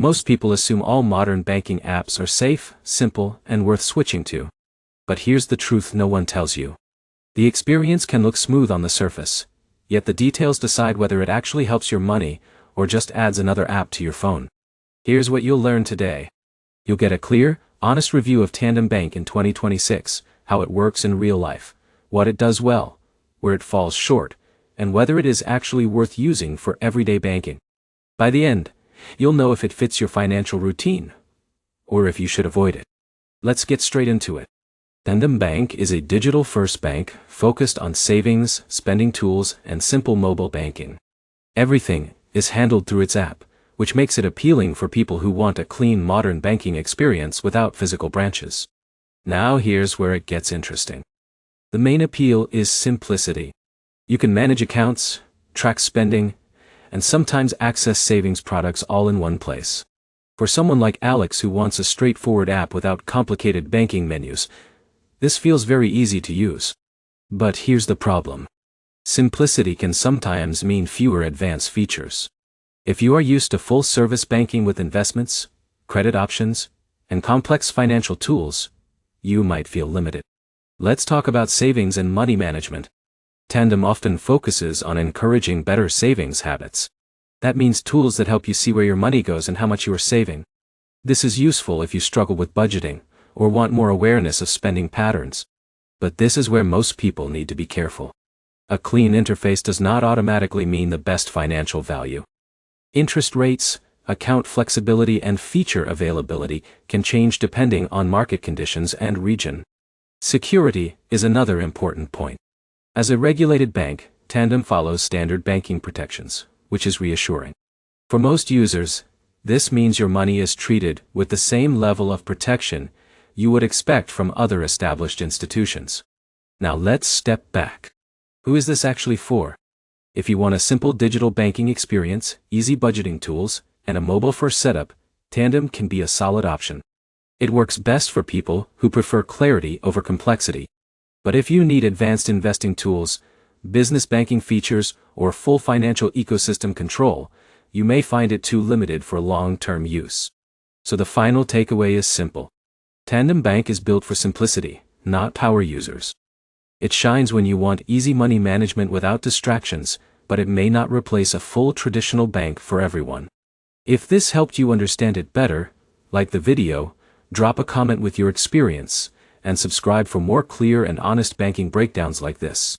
Most people assume all modern banking apps are safe, simple, and worth switching to. But here's the truth no one tells you. The experience can look smooth on the surface, yet the details decide whether it actually helps your money or just adds another app to your phone. Here's what you'll learn today. You'll get a clear, honest review of Tandem Bank in 2026, how it works in real life, what it does well, where it falls short, and whether it is actually worth using for everyday banking. By the end, you'll know if it fits your financial routine, or if you should avoid it. Let's get straight into it. Tandem Bank is a digital-first bank focused on savings, spending tools, and simple mobile banking. Everything is handled through its app, which makes it appealing for people who want a clean modern banking experience without physical branches. Now here's where it gets interesting. The main appeal is simplicity. You can manage accounts, track spending, and sometimes access savings products all in one place. For someone like Alex who wants a straightforward app without complicated banking menus, this feels very easy to use. But here's the problem. Simplicity can sometimes mean fewer advanced features. If you are used to full-service banking with investments, credit options, and complex financial tools, you might feel limited. Let's talk about savings and money management. Tandem often focuses on encouraging better savings habits. That means tools that help you see where your money goes and how much you are saving. This is useful if you struggle with budgeting or want more awareness of spending patterns. But this is where most people need to be careful. A clean interface does not automatically mean the best financial value. Interest rates, account flexibility, and feature availability can change depending on market conditions and region. Security is another important point. As a regulated bank, Tandem follows standard banking protections, which is reassuring. For most users, this means your money is treated with the same level of protection you would expect from other established institutions. Now let's step back. Who is this actually for? If you want a simple digital banking experience, easy budgeting tools, and a mobile-first setup, Tandem can be a solid option. It works best for people who prefer clarity over complexity. But if you need advanced investing tools, business banking features, or full financial ecosystem control, you may find it too limited for long-term use. So the final takeaway is simple. Tandem Bank is built for simplicity, not power users. It shines when you want easy money management without distractions, but it may not replace a full traditional bank for everyone. If this helped you understand it better, like the video, drop a comment with your experience, and subscribe for more clear and honest banking breakdowns like this.